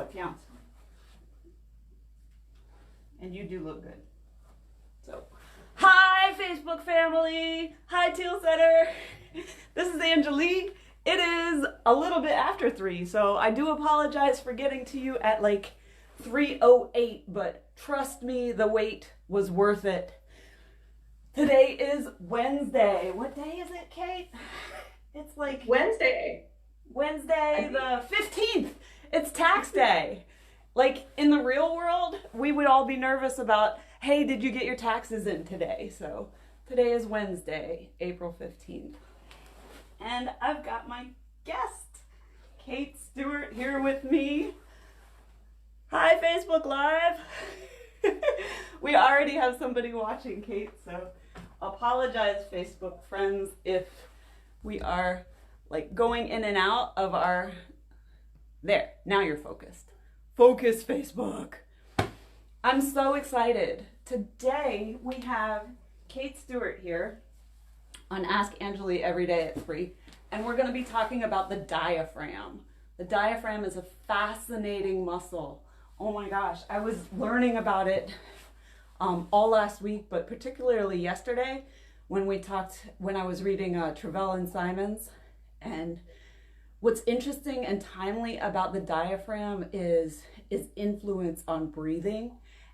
it counts. And you do look good. So, hi Facebook family! Hi Teal Center! This is Angelee. It is a little bit after 3, so I do apologize for getting to you at like 3:08, but trust me, the wait was worth it. Today is Wednesday. What day is it, Kate? It's like Wednesday the 15th. It's tax day. Like in the real world, we would all be nervous about, hey, did you get your taxes in today? So today is Wednesday, April 15th. And I've got my guest, Kate Stewart, here with me. Hi, Facebook Live. We already have somebody watching, Kate, so apologize, Facebook friends, if we are like going in and out of our... There, now you're focused. Focus, Facebook. I'm so excited. Today we have Kate Stewart here on Ask Angelee every day at 3, and we're going to be talking about the diaphragm. The diaphragm is a fascinating muscle. Oh my gosh, I was learning about it all last week, but particularly yesterday when I was reading Travell and Simons. And what's interesting and timely about the diaphragm is influence on breathing.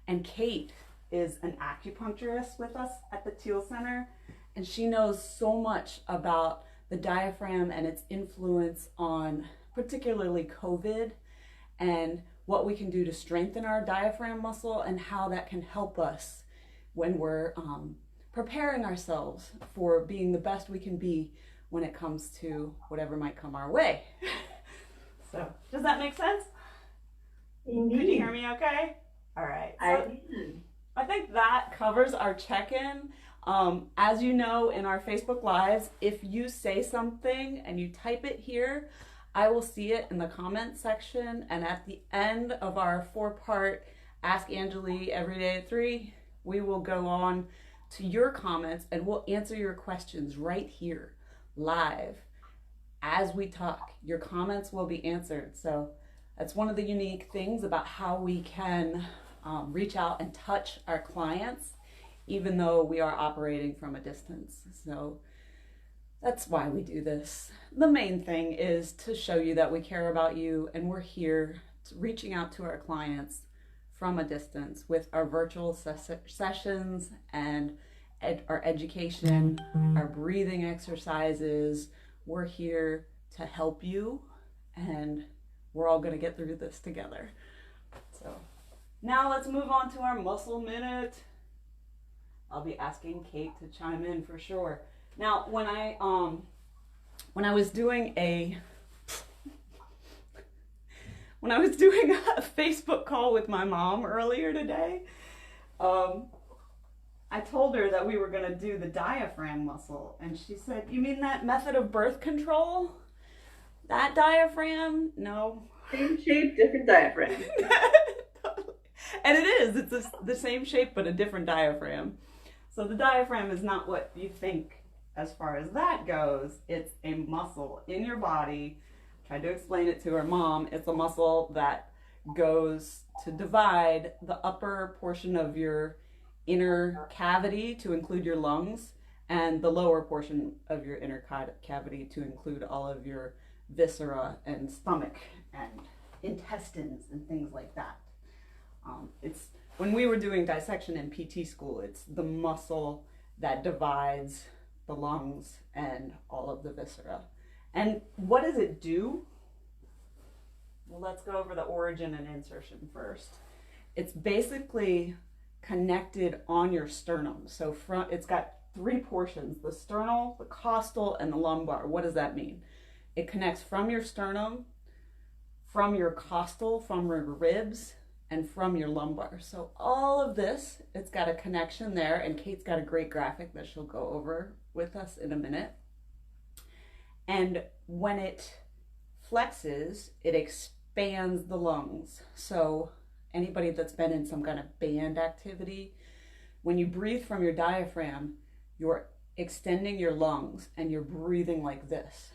And Kate is an acupuncturist with us at the Teal Center, and she knows so much about the diaphragm and its influence on particularly COVID, and what we can do to strengthen our diaphragm muscle and how that can help us when we're preparing ourselves for being the best we can be when it comes to whatever might come our way. So, does that make sense? Indeed. Could you hear me okay? All right. So, I think that covers our check-in. As you know, in our Facebook Lives, if you say something and you type it here, I will see it in the comments section, and at the end of our 4-part Ask Angelee every day at 3, we will go on to your comments and we'll answer your questions right here, live, as we talk. Your comments will be answered. So that's one of the unique things about how we can reach out and touch our clients, even though we are operating from a distance. So that's why we do this. The main thing is to show you that we care about you, and we're here reaching out to our clients from a distance with our virtual sessions and our education, our breathing exercises. We're here to help you, and we're all going to get through this together. So now let's move on to our muscle minute. I'll be asking Kate to chime in for sure. Now, when I was doing a Facebook call with my mom earlier today, I told her that we were going to do the diaphragm muscle, and she said, "You mean that method of birth control? That diaphragm? No." Same shape, different diaphragm. And it is. It's the same shape, but a different diaphragm. So the diaphragm is not what you think as far as that goes. It's a muscle in your body. Tried to explain it to her mom. It's a muscle that goes to divide the upper portion of your inner cavity to include your lungs, and the lower portion of your inner cavity to include all of your viscera and stomach and intestines and things like that. It's when we were doing dissection in PT school, it's the muscle that divides the lungs and all of the viscera. And what does it do? Well, let's go over the origin and insertion first. It's basically connected on your sternum. So it's got 3 portions: the sternal, the costal, and the lumbar. What does that mean? It connects from your sternum, from your costal, from your ribs, and from your lumbar. So all of this, it's got a connection there, and Kate's got a great graphic that she'll go over with us in a minute. And when it flexes, it expands the lungs. So anybody that's been in some kind of band activity, when you breathe from your diaphragm, you're extending your lungs and you're breathing like this.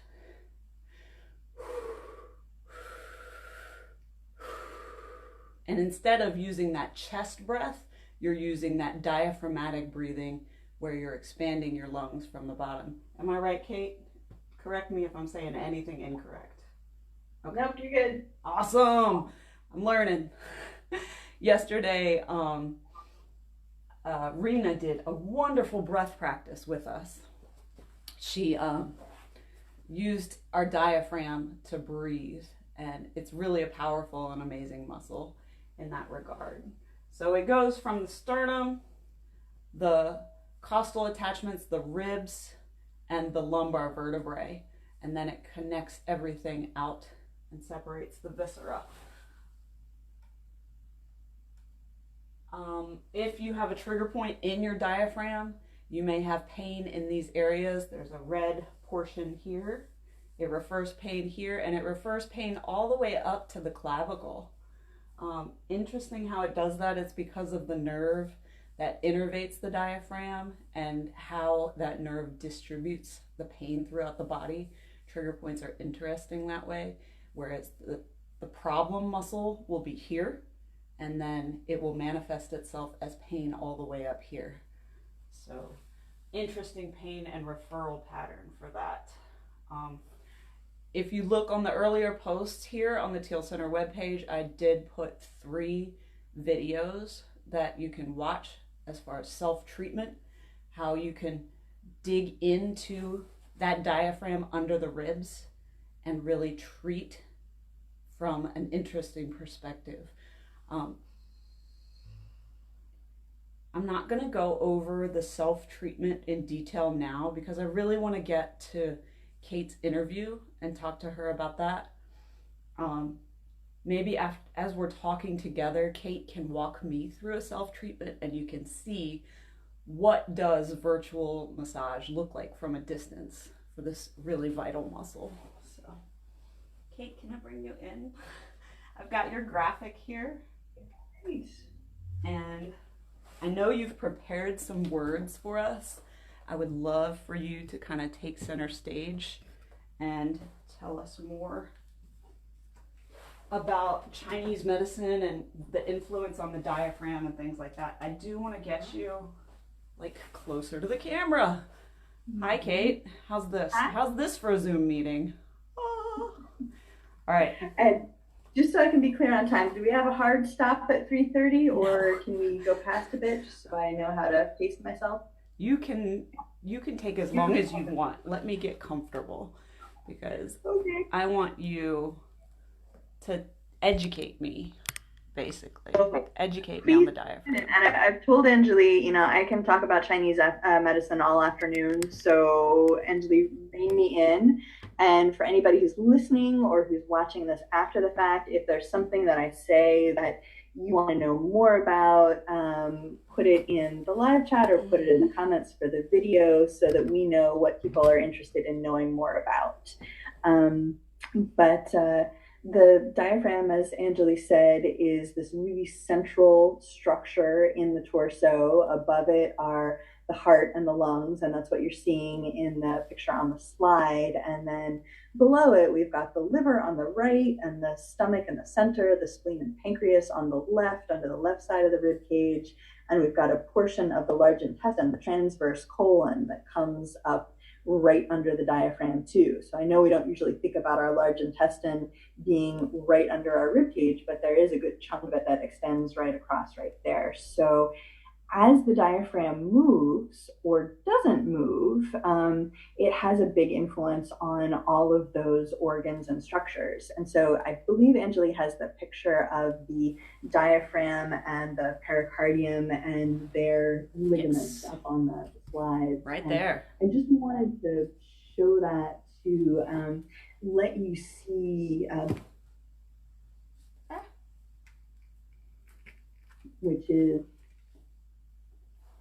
And instead of using that chest breath, you're using that diaphragmatic breathing where you're expanding your lungs from the bottom. Am I right, Kate? Correct me if I'm saying anything incorrect. Okay. Nope, you're good. Awesome. I'm learning. Yesterday, Rena did a wonderful breath practice with us. She used our diaphragm to breathe, and it's really a powerful and amazing muscle in that regard. So it goes from the sternum, the costal attachments, the ribs, and the lumbar vertebrae, and then it connects everything out and separates the viscera. If you have a trigger point in your diaphragm, you may have pain in these areas. There's a red portion here. It refers pain here, and it refers pain all the way up to the clavicle. Interesting how it does that. It's because of the nerve that innervates the diaphragm and how that nerve distributes the pain throughout the body. Trigger points are interesting that way, whereas the problem muscle will be here, and then it will manifest itself as pain all the way up here. So interesting pain and referral pattern for that. If you look on the earlier posts here on the Teal Center webpage, I did put 3 videos that you can watch as far as self-treatment, how you can dig into that diaphragm under the ribs and really treat from an interesting perspective. I'm not going to go over the self-treatment in detail now because I really want to get to Kate's interview and talk to her about that. Maybe as we're talking together, Kate can walk me through a self-treatment and you can see what does virtual massage look like from a distance for this really vital muscle. So, Kate, can I bring you in? I've got your graphic here. Nice. And I know you've prepared some words for us. I would love for you to kind of take center stage and tell us more about Chinese medicine and the influence on the diaphragm and things like that. I do want to get you like closer to the camera. Hi, Kate. How's this? Hi. How's this for a Zoom meeting? Oh. All right. And just so I can be clear on time, do we have a hard stop at 3:30 or can we go past a bit so I know how to pace myself? You can take as long as you want. Let me get comfortable because okay. I want you to educate me, basically. Okay. Educate me on the diaphragm. And I've told Angelee, I can talk about Chinese medicine all afternoon. So Angelee, rein me in. And for anybody who's listening or who's watching this after the fact, if there's something that I say that you want to know more about, put it in the live chat or put it in the comments for the video so that we know what people are interested in knowing more about. The diaphragm, as Angelee said, is this really central structure in the torso. Above it are the heart and the lungs, and that's what you're seeing in the picture on the slide. And then below it, we've got the liver on the right and the stomach in the center, the spleen and pancreas on the left, under the left side of the rib cage. And we've got a portion of the large intestine, the transverse colon, that comes up right under the diaphragm too. So I know we don't usually think about our large intestine being right under our rib cage, but there is a good chunk of it that extends right across right there. So as the diaphragm moves or doesn't move, it has a big influence on all of those organs and structures. And so I believe Angelee has the picture of the diaphragm and the pericardium and their ligaments up on the slide. Right there. I just wanted to show that to let you see which is...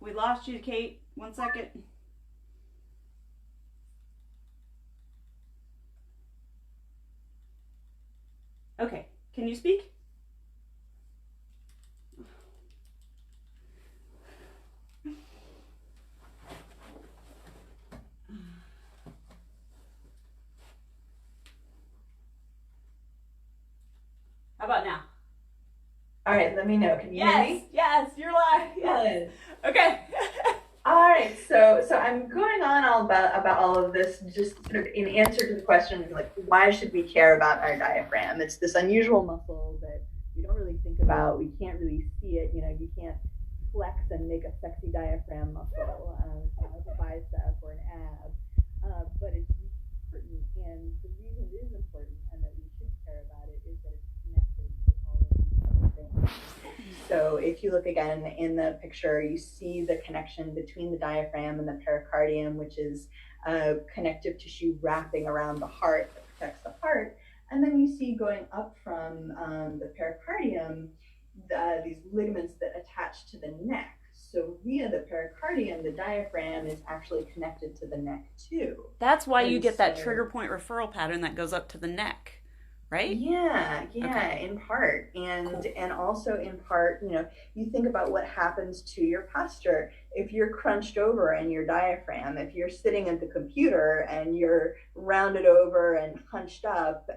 We lost you, Kate. 1 second. Okay, can you speak? How about now? All right, let me know. Can you hear Yes, me? yes, you're live. Yes. Excellent. Okay. All right, so I'm going on all about all of this just sort of in answer to the question like why should we care about our diaphragm? It's this unusual muscle that we don't really think about. We can't really see it. You know, you can't flex and make a sexy diaphragm muscle. It's not like a bicep or an ab, but it's important. And the reason it is important and that we should care about it is that it's connected to all of these other things. So if you look again in the picture, you see the connection between the diaphragm and the pericardium, which is connective tissue wrapping around the heart that protects the heart. And then you see going up from the pericardium, these ligaments that attach to the neck. So via the pericardium, the diaphragm is actually connected to the neck too. That's why you And get that so trigger point referral pattern that goes up to the neck, right? yeah, Okay. in part. Cool. And also in part, you know, you think about what happens to your posture if you're crunched over and your diaphragm, if you're sitting at the computer and you're rounded over and hunched up,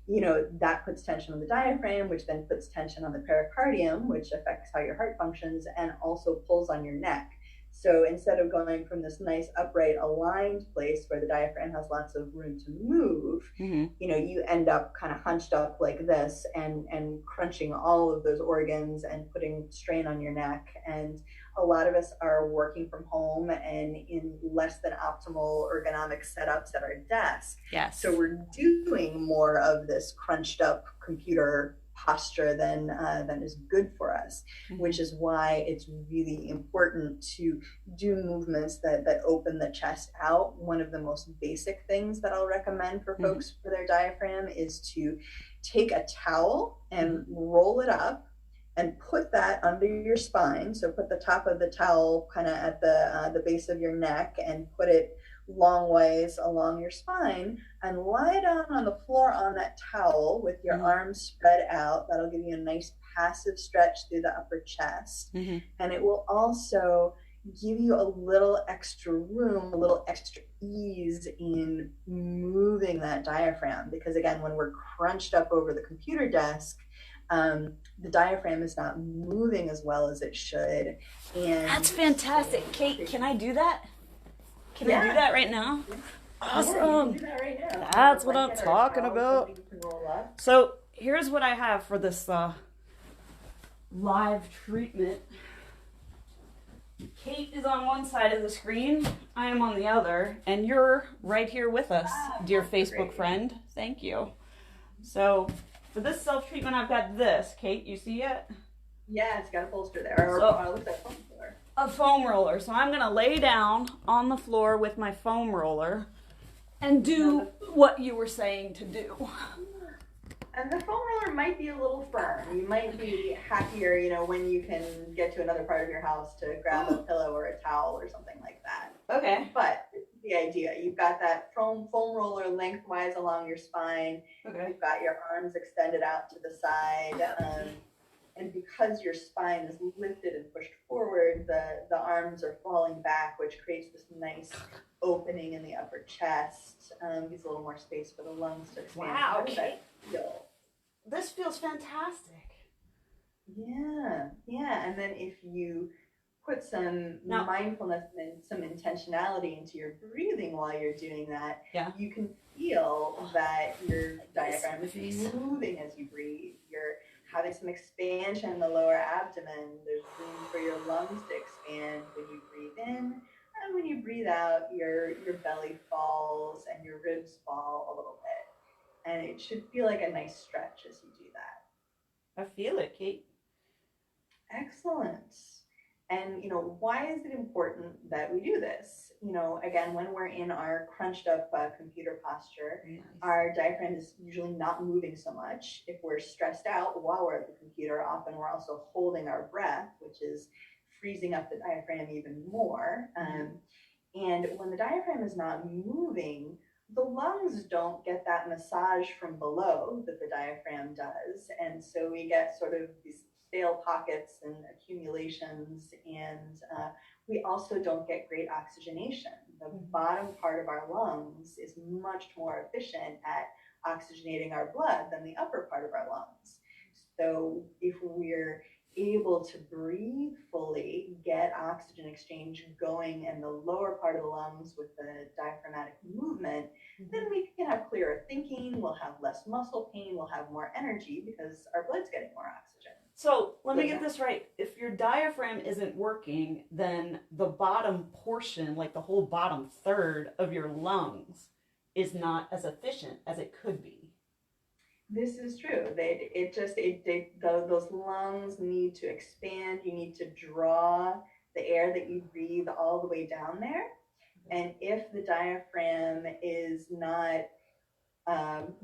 you know, that puts tension on the diaphragm, which then puts tension on the pericardium, which affects how your heart functions and also pulls on your neck. So instead of going from this nice upright aligned place where the diaphragm has lots of room to move, Mm-hmm. you know, you end up kind of hunched up like this and crunching all of those organs and putting strain on your neck. And a lot of us are working from home and in less than optimal ergonomic setups at our desk. Yes. So we're doing more of this crunched up computer posture than is good for us, which is why it's really important to do movements that open the chest out. One of the most basic things that I'll recommend for folks for their diaphragm is to take a towel and roll it up and put that under your spine. So put the top of the towel kind of at the base of your neck and put it long ways along your spine and lie down on the floor on that towel with your arms spread out. That'll give you a nice passive stretch through the upper chest. And it will also give you a little extra room, a little extra ease in moving that diaphragm. Because again, when we're crunched up over the computer desk, the diaphragm is not moving as well as it should. And that's fantastic. Kate, can I do that? Can I do that right now? Awesome. Yeah, you can do that right now. That's what I'm talking about. So here's what I have for this live treatment. Kate is on one side of the screen, I am on the other, and you're right here with us, dear Facebook friend. Thank you. So for this self-treatment, I've got this. Kate, you see it? Yeah, it's got a bolster there. So, looks like foam roller. A foam roller. So I'm going to lay down on the floor with my foam roller and do what you were saying to do. And the foam roller might be a little firm. You might be happier, you know, when you can get to another part of your house to grab a pillow or a towel or something like that. Okay. But the idea, you've got that foam roller lengthwise along your spine. Okay. You've got your arms extended out to the side. And because your spine is lifted and pushed forward, the arms are falling back, which creates this nice opening in the upper chest. Gives a little more space for the lungs to expand. Wow, How does that feel? This feels fantastic. Yeah. And then if you put some mindfulness and some intentionality into your breathing while you're doing that, you can feel that your diaphragm is moving as you breathe. You're having some expansion in the lower abdomen. There's room for your lungs to expand when you breathe in. And when you breathe out, your belly falls and your ribs fall a little bit. And it should feel like a nice stretch as you do that. I feel it, Kate. Excellent. And, you know, why is it important that we do this? You know, again, when we're in our crunched up computer posture, our diaphragm is usually not moving so much. If we're stressed out while we're at the computer, often we're also holding our breath, which is freezing up the diaphragm even more. And when the diaphragm is not moving, the lungs don't get that massage from below that the diaphragm does. And so we get sort of these stale pockets and accumulations, and we also don't get great oxygenation. The bottom part of our lungs is much more efficient at oxygenating our blood than the upper part of our lungs. So if we're able to breathe fully, get oxygen exchange going in the lower part of the lungs with the diaphragmatic movement, then we can have clearer thinking, we'll have less muscle pain, we'll have more energy because our blood's getting more oxygen. So let me get this right. If your diaphragm isn't working, then the bottom portion, like the whole bottom third of your lungs, is not as efficient as it could be. This is true. Those lungs need to expand. You need to draw the air that you breathe all the way down there. And if the diaphragm is not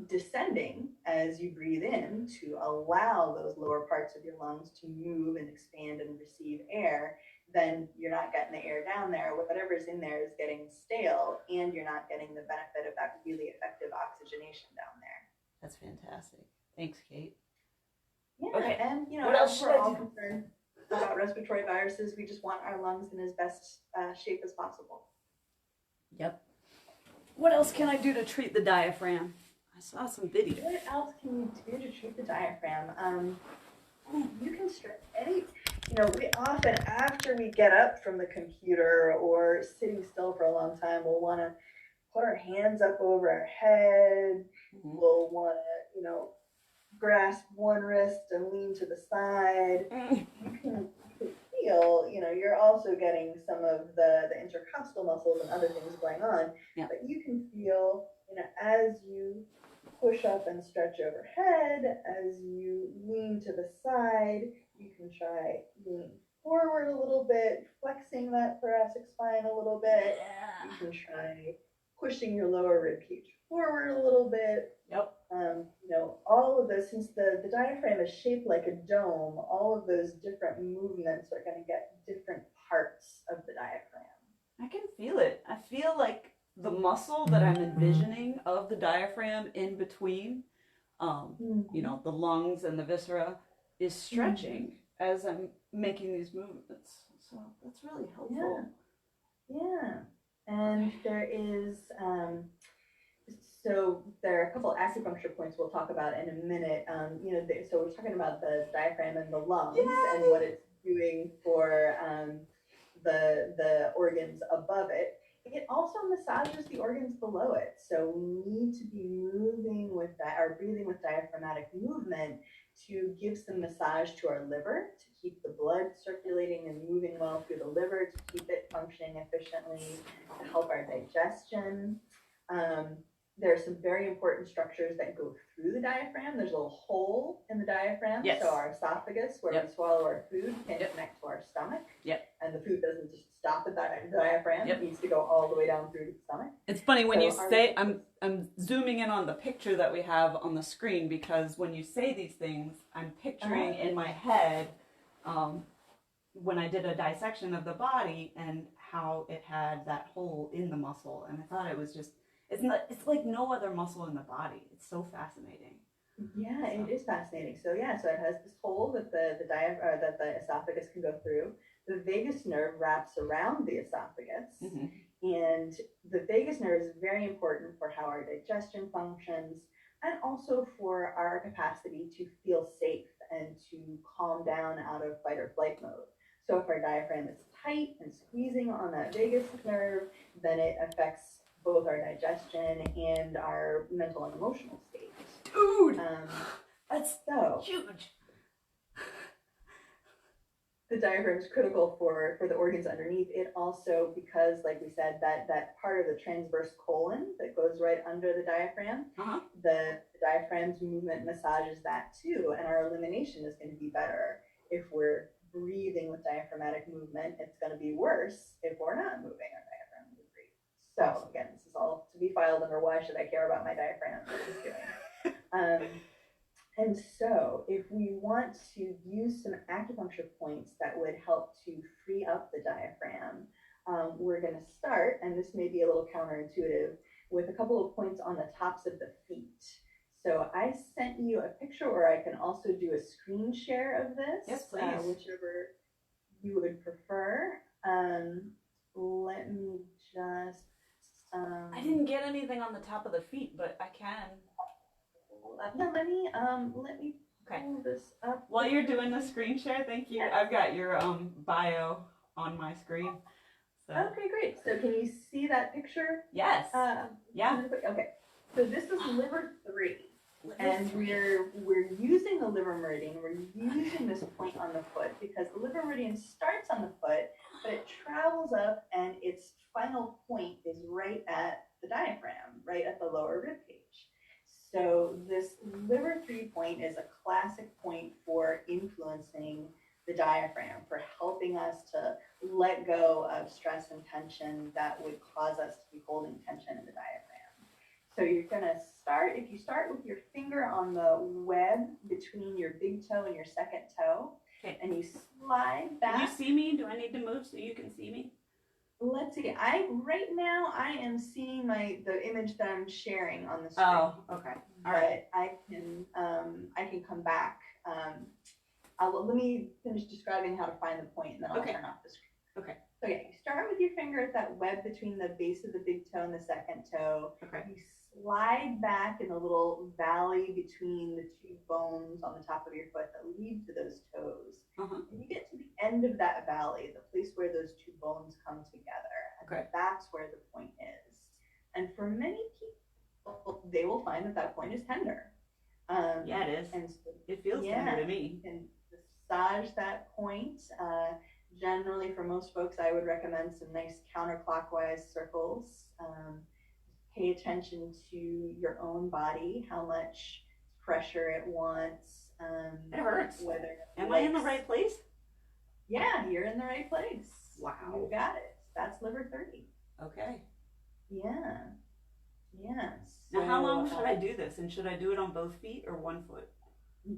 descending as you breathe in to allow those lower parts of your lungs to move and expand and receive air, then you're not getting the air down there. Whatever's in there is getting stale, and you're not getting the benefit of that really effective oxygenation down there. That's fantastic. Thanks, Kate. Yeah, okay. And what else we're all concerned about respiratory viruses. We just want our lungs in as best shape as possible. Yep. What else can I do to treat the diaphragm? I saw some videos. What else can you do to treat the diaphragm? You can stretch any. We often, after we get up from the computer or sitting still for a long time, we'll want to put our hands up over our head. Mm-hmm. We'll want to, grasp one wrist and lean to the side. You can feel, you're also getting some of the intercostal muscles and other things going on. Yeah. But you can feel, as you push up and stretch overhead, as you lean to the side, you can try leaning forward a little bit, flexing that thoracic spine a little bit. Yeah. You can try pushing your lower rib cage forward a little bit. Yep. All of those, since the diaphragm is shaped like a dome, all of those different movements are going to get different parts of the diaphragm. I can feel it. I feel like the muscle that I'm envisioning of the diaphragm in between, the lungs and the viscera, is stretching as I'm making these movements. So that's really helpful. Yeah. And there is, so there are a couple acupuncture points we'll talk about in a minute. So we're talking about the diaphragm and the lungs. Yay! And what it's doing for the organs above it. It also massages the organs below it. So we need to be moving with that, or breathing with diaphragmatic movement to give some massage to our liver, to keep the blood circulating and moving well through the liver, to keep it functioning efficiently, to help our digestion. There are some very important structures that go through the diaphragm. There's a little hole in the diaphragm. Yes. So our esophagus, where we swallow our food, can connect to our stomach. Yep. And the food doesn't just stop at the diaphragm. It needs to go all the way down through to the stomach. It's funny when you say, I'm zooming in on the picture that we have on the screen, because when you say these things, I'm picturing in my head when I did a dissection of the body and how it had that hole in the muscle. And I thought it was just, it's like no other muscle in the body. It's so fascinating. Yeah, it is fascinating. So it has this hole that the esophagus can go through. The vagus nerve wraps around the esophagus, and the vagus nerve is very important for how our digestion functions, and also for our capacity to feel safe and to calm down out of fight or flight mode. So if our diaphragm is tight and squeezing on that vagus nerve, then it affects both our digestion and our mental and emotional state. Dude, that's so huge. The diaphragm is critical for the organs underneath. It also, because like we said, that part of the transverse colon that goes right under the diaphragm, the diaphragm's movement massages that too, and our elimination is going to be better if we're breathing with diaphragmatic movement. It's going to be worse if we're not moving our diaphragm to breathe. So again, this is all to be filed under why should I care about my diaphragm? Just kidding. And so if we want to use some acupuncture points that would help to free up the diaphragm, we're going to start, and this may be a little counterintuitive, with a couple of points on the tops of the feet. So I sent you a picture, or I can also do a screen share of this. Yes, please. Whichever you would prefer. Let me just... I didn't get anything on the top of the feet, but I can. Let me Okay. pull this up. While you're doing the screen share, thank you. Yes. I've got your bio on my screen. So. Okay, great. So can you see that picture? Yes. Yeah. Okay. So this is liver 3. And we're using the liver meridian. We're using this point on the foot because the liver meridian starts on the foot, but it travels up, and its final point is right at the diaphragm, right at the lower rib cage. So this liver 3 point is a classic point for influencing the diaphragm, for helping us to let go of stress and tension that would cause us to be holding tension in the diaphragm. So you're gonna start, if you start with your finger on the web between your big toe and your second toe, okay, and you slide back. Can you see me? Do I need to move so you can see me? Let's see. Right now I am seeing the image that I'm sharing on the screen. Oh, okay. All right. But I can come back. Let me finish describing how to find the point, and then I'll turn off the screen. Okay. So yeah, you start with your finger at that web between the base of the big toe and the second toe. Okay. You slide back in a little valley between the 2 bones on the top of your foot that lead to those toes. Uh-huh. And you get to the end of that valley, the place where those 2 bones come together. And that's where the point is. And for many people, they will find that point is tender. Yeah, it is. And so, it feels tender to me. And massage that point. Generally, for most folks, I would recommend some nice counterclockwise circles. Pay attention to your own body, how much pressure it wants. It hurts. Am I in the right place? Yeah, you're in the right place. Wow. You got it. That's liver 30. Okay. Yeah. Yeah. Now, how long should I do this? And should I do it on both feet or one foot?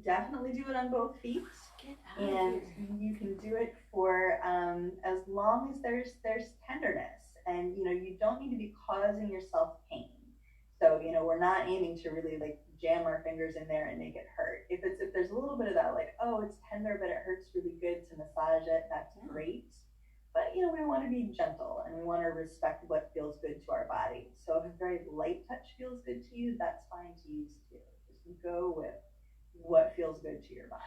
Definitely do it on both feet. Get out And of here. you can do it for as long as there's tenderness. And, you don't need to be causing yourself pain. So, we're not aiming to really jam our fingers in there and make it hurt. If there's a little bit of that, oh, it's tender, but it hurts really good to massage it, that's great. But, we want to be gentle, and we want to respect what feels good to our body. So if a very light touch feels good to you, that's fine to use too. Just go with what feels good to your body.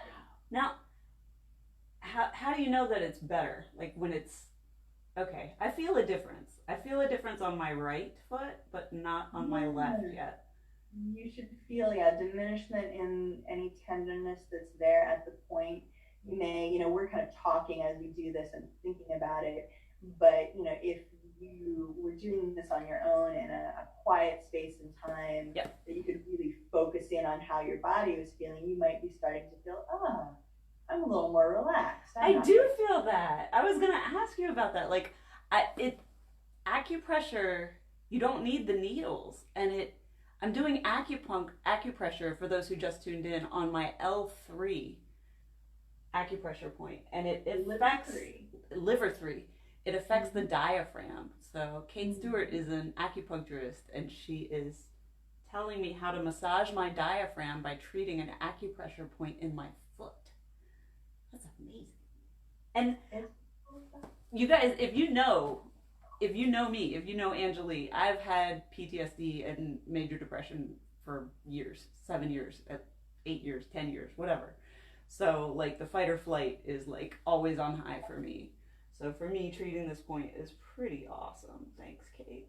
Now, how do you know that it's better? When it's, okay, I feel a difference. I feel a difference on my right foot, but not on my left yet. You should feel, diminishment in any tenderness that's there at the point. You may, we're kind of talking as we do this and thinking about it, but, if you were doing this on your own in a quiet space and time, that you could really focus in on how your body was feeling, you might be starting to feel, I'm a little more relaxed. I do feel that. I was going to ask you about that. Acupressure, you don't need the needles. And I'm doing acupressure, for those who just tuned in, on my L3 acupressure point. And it affects liver 3. It affects the diaphragm. So Kate Stewart is an acupuncturist, and she is telling me how to massage my diaphragm by treating an acupressure point in my foot. That's amazing. And you guys, if you know me, if you know Angelee, I've had PTSD and major depression for years, 7 years, 8 years, 10 years, whatever. So the fight or flight is always on high for me. So for me, treating this point is pretty awesome. Thanks, Kate.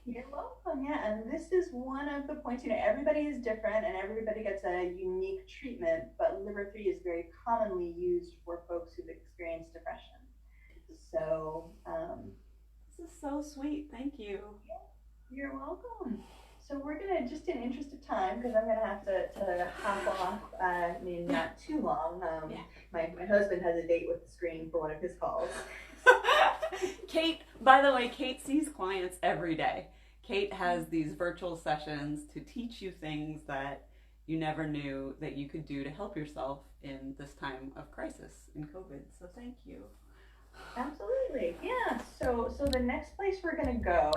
You're welcome. Yeah, and this is one of the points. Everybody is different, and everybody gets a unique treatment. But liver 3 is very commonly used for folks who've experienced depression. So this is so sweet. Thank you. You're welcome. So we're gonna, just in interest of time, because I'm gonna have to hop off. Not too long. My husband has a date with the screen for one of his calls. Kate, by the way, Kate sees clients every day. Kate has these virtual sessions to teach you things that you never knew that you could do to help yourself in this time of crisis in COVID. So thank you. Absolutely. Yeah. So the next place we're gonna go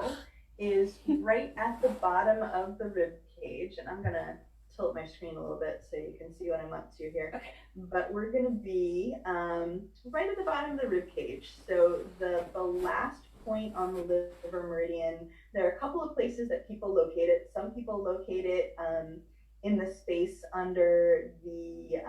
is right at the bottom of the rib cage, and I'm gonna tilt my screen a little bit so you can see what I'm up to here. Okay. But we're gonna be right at the bottom of the rib cage. So the last point on the liver meridian, there are a couple of places that people locate it. Some people locate it in the space under the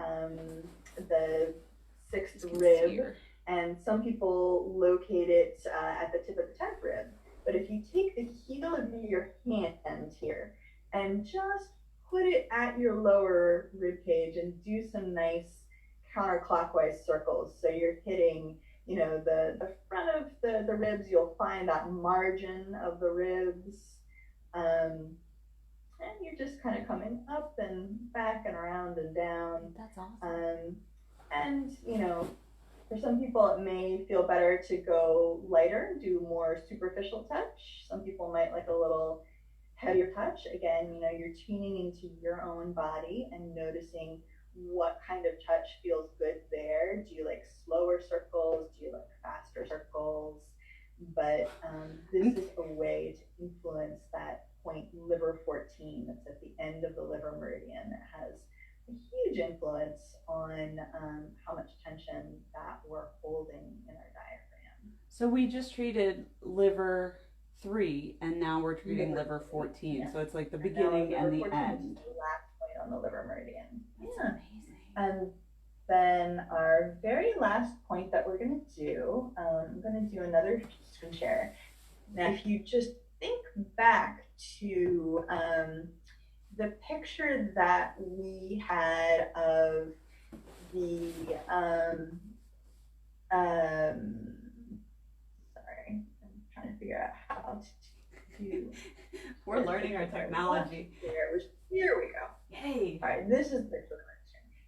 sixth rib, and some people locate it at the tip of the 10th rib. But if you take the heel of your hand here and just put it at your lower rib cage and do some nice counterclockwise circles, so you're hitting, you know, the front of the ribs, you'll find that margin of the ribs. And you're just kind of coming up and back and around and down. That's awesome. And, you know, for some people, it may feel better to go lighter, do more superficial touch. Some people might like a little heavier touch. Again, you know, you're tuning into your own body and noticing what kind of touch feels good there. Do you like slower circles? Do you like faster circles? But this is a way to influence that point, liver 14, that's at the end of the liver meridian. It has a huge influence on how much tension that we're holding in our diaphragm. So we just treated liver 3, and now we're treating liver 14. Yeah. So it's like the beginning and the end. The last point on the liver meridian. That's amazing. And then our very last point that we're going to do, I'm going to do another screen share. Now, if you just think back to the picture that we had of the sorry, I'm trying to figure out how to do. We're learning our technology. Here we go. Yay! All right, this is the picture.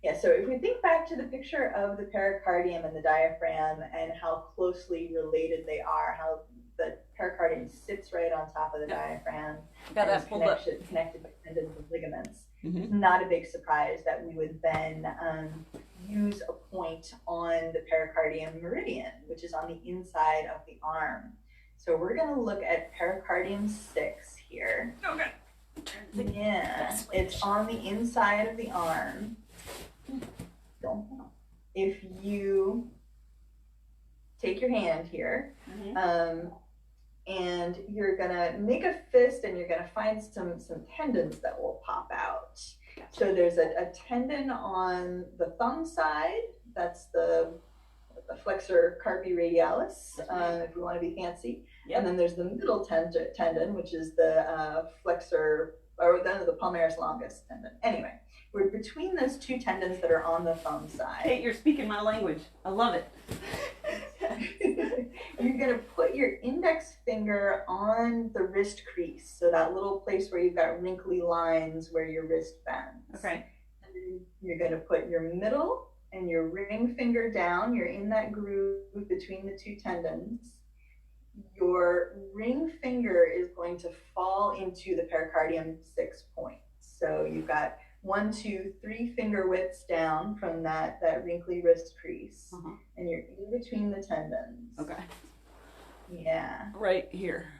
Yeah, so if we think back to the picture of the pericardium and the diaphragm and how closely related they are, how the pericardium sits right on top of the diaphragm, got that pulled up, connected by tendons and ligaments. It's not a big surprise that we would then use a point on the pericardium meridian, which is on the inside of the arm. So we're going to look at pericardium 6 here. Okay. Yeah, it's on the inside of the arm. If you take your hand here, and you're gonna make a fist, and you're gonna find some tendons that will pop out. So there's a tendon on the thumb side. That's the flexor carpi radialis, if we want to be fancy. Yep. And then there's the middle tendon, which is the flexor, or then the palmaris longus tendon. Anyway, we're between those two tendons that are on the thumb side. Kate, you're speaking my language. I love it. You're going to put your index finger on the wrist crease, so that little place where you've got wrinkly lines where your wrist bends. Okay. And then you're going to put your middle and your ring finger down. You're in that groove between the two tendons. Your ring finger is going to fall into the pericardium 6 point. So you've got 1, 2, 3 finger widths down from that wrinkly wrist crease, and you're in between the tendons. Okay. Yeah. Right here.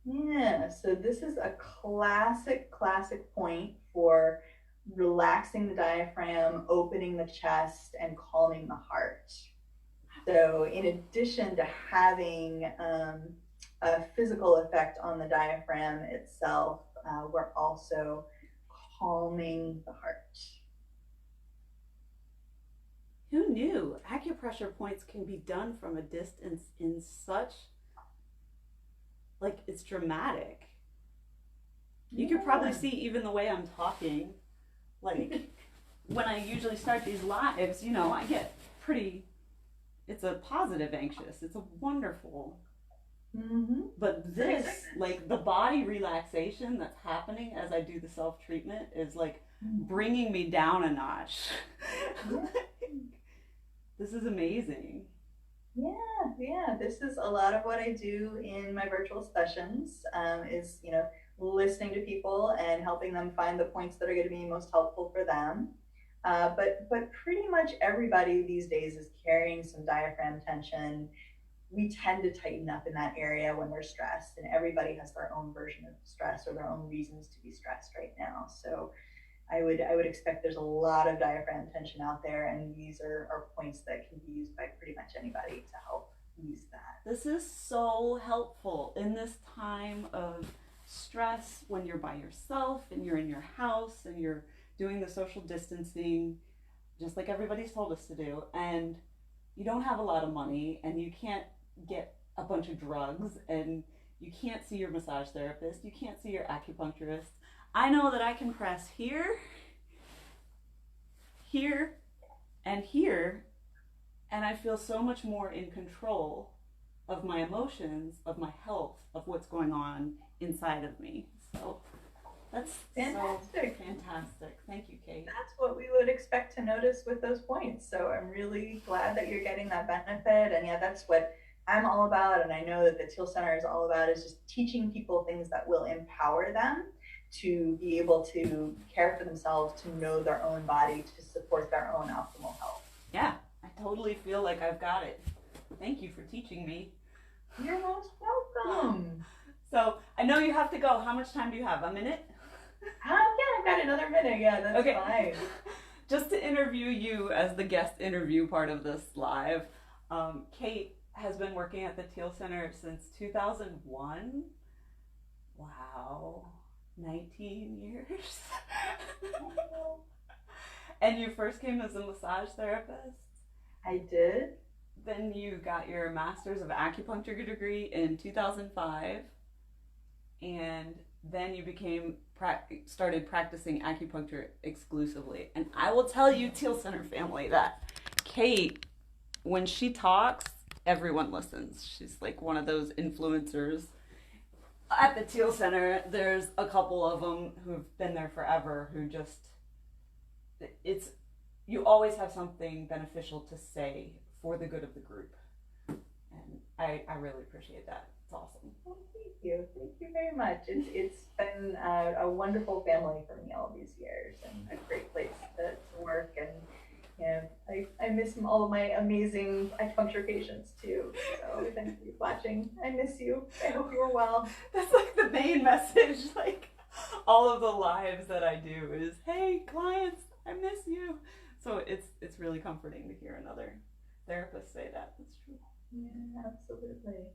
Yeah. So this is a classic point for relaxing the diaphragm, opening the chest, and calming the heart. So in addition to having a physical effect on the diaphragm itself, we're also calming the heart. Who knew acupressure points can be done from a distance in such, like, it's dramatic. You could probably see even the way I'm talking. Like, when I usually start these lives, you know, I get pretty, it's a positive anxious. It's a wonderful. But this, like, the body relaxation that's happening as I do the self-treatment is like bringing me down a notch. This is amazing. Yeah. This is a lot of what I do in my virtual sessions, is, you know, listening to people and helping them find the points that are going to be most helpful for them. But pretty much everybody these days is carrying some diaphragm tension. We tend to tighten up in that area when we're stressed, and everybody has their own version of stress or their own reasons to be stressed right now. So I would expect there's a lot of diaphragm tension out there, and these are points that can be used by pretty much anybody to help ease that. This is so helpful in this time of stress when you're by yourself and you're in your house and you're doing the social distancing, just like everybody's told us to do, and you don't have a lot of money and you can't get a bunch of drugs and you can't see your massage therapist, you can't see your acupuncturist. I know that I can press here, here, and here, and I feel so much more in control of my emotions, of my health, of what's going on inside of me. So that's fantastic. So fantastic. Thank you, Kate. That's what we would expect to notice with those points. So I'm really glad that you're getting that benefit. And yeah, that's what I'm all about. And I know that the Teal Center is all about, is just teaching people things that will empower them to be able to care for themselves, to know their own body, to support their own optimal health. Yeah, I totally feel like I've got it. Thank you for teaching me. You're most welcome. So I know you have to go. How much time do you have? A minute? Yeah, I've got another minute. Yeah, that's okay. Fine. Just to interview you as the guest interview part of this live, Kate has been working at the Teal Center since 2001. Wow, 19 years. And you first came as a massage therapist? I did. Then you got your master's of acupuncture degree in 2005, and then you started practicing acupuncture exclusively. And I will tell you, Teal Center family, that Kate, when she talks, everyone listens. She's like one of those influencers at the Teal Center. There's a couple of them who've been there forever who just, you always have something beneficial to say for the good of the group. And I really appreciate that. It's awesome. Well, thank you. Thank you very much. It's been a wonderful family for me all these years, and a great place to work. And you know, I miss all of my amazing acupuncture patients too. So if anybody's watching, I miss you. I hope you are well. That's like the main message. Like all of the lives that I do is, hey clients, I miss you. So it's really comforting to hear another therapist say that. That's true. Yeah, absolutely.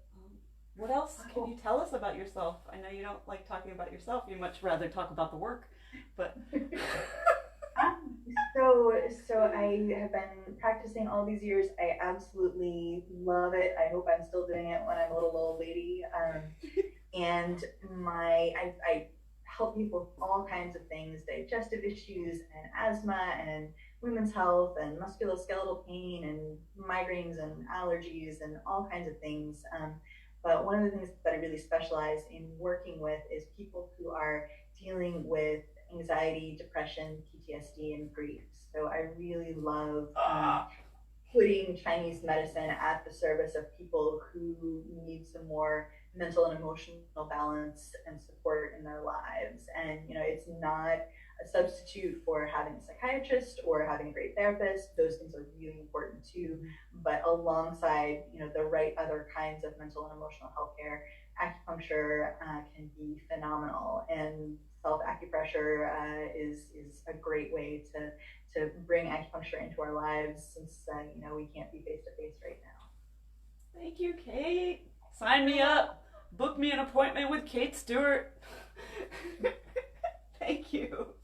What else can you tell us about yourself? I know you don't like talking about yourself. You much rather talk about the work, but. So I have been practicing all these years. I absolutely love it. I hope I'm still doing it when I'm a little old lady. And I help people with all kinds of things, digestive issues and asthma and women's health and musculoskeletal pain and migraines and allergies and all kinds of things. But one of the things that I really specialize in working with is people who are dealing with anxiety, depression, PTSD, and grief. So I really love putting Chinese medicine at the service of people who need some more mental and emotional balance and support in their lives. And you know, it's not a substitute for having a psychiatrist or having a great therapist. Those things are really important too. But alongside, you know, the right other kinds of mental and emotional health care, acupuncture can be phenomenal. And self-acupressure is a great way to bring acupuncture into our lives, since you know, we can't be face-to-face right now. Thank you, Kate. Sign me up. Book me an appointment with Kate Stewart. Thank you.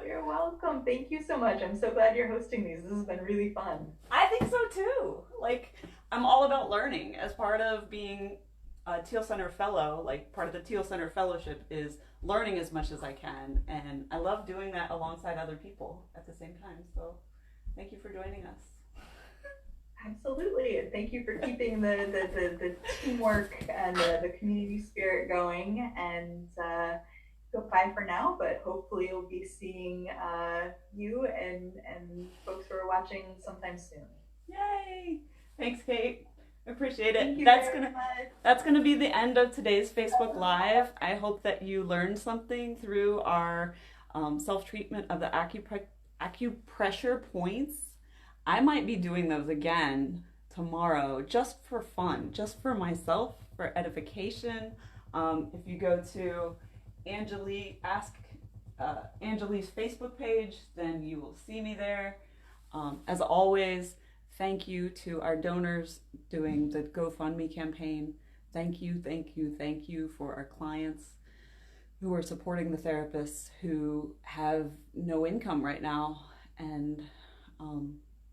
You're welcome. Thank you so much. I'm so glad you're hosting these. This has been really fun. I think so too. Like, I'm all about learning. As part of being a Teal Center Fellow, like part of the Teal Center Fellowship is learning as much as I can. And I love doing that alongside other people at the same time. So thank you for joining us. Absolutely. And thank you for keeping the teamwork and the community spirit going. And goodbye for now, but hopefully you'll be seeing you and folks who are watching sometime soon. Yay! Thanks, Kate. I appreciate it. Thank you That's gonna be the end of today's Facebook Live. I hope that you learned something through our self-treatment of the acupressure points. I might be doing those again tomorrow, just for fun, just for myself, for edification. If you go to Angelee's Facebook page, then you will see me there. As always, thank you to our donors doing the GoFundMe campaign. Thank you, thank you, thank you for our clients. who are supporting the therapists who have no income right now, and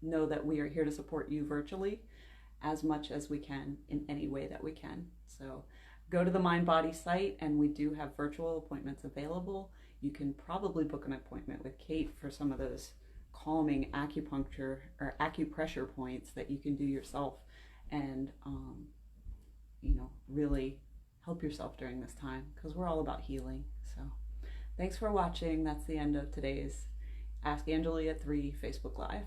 know that we are here to support you virtually as much as we can in any way that we can. So go to the MindBody site, and we do have virtual appointments available. You can probably book an appointment with Kate for some of those calming acupuncture or acupressure points that you can do yourself, and really help yourself during this time, because we're all about healing. So thanks for watching. That's the end of today's Ask Angelee at 3 Facebook Live.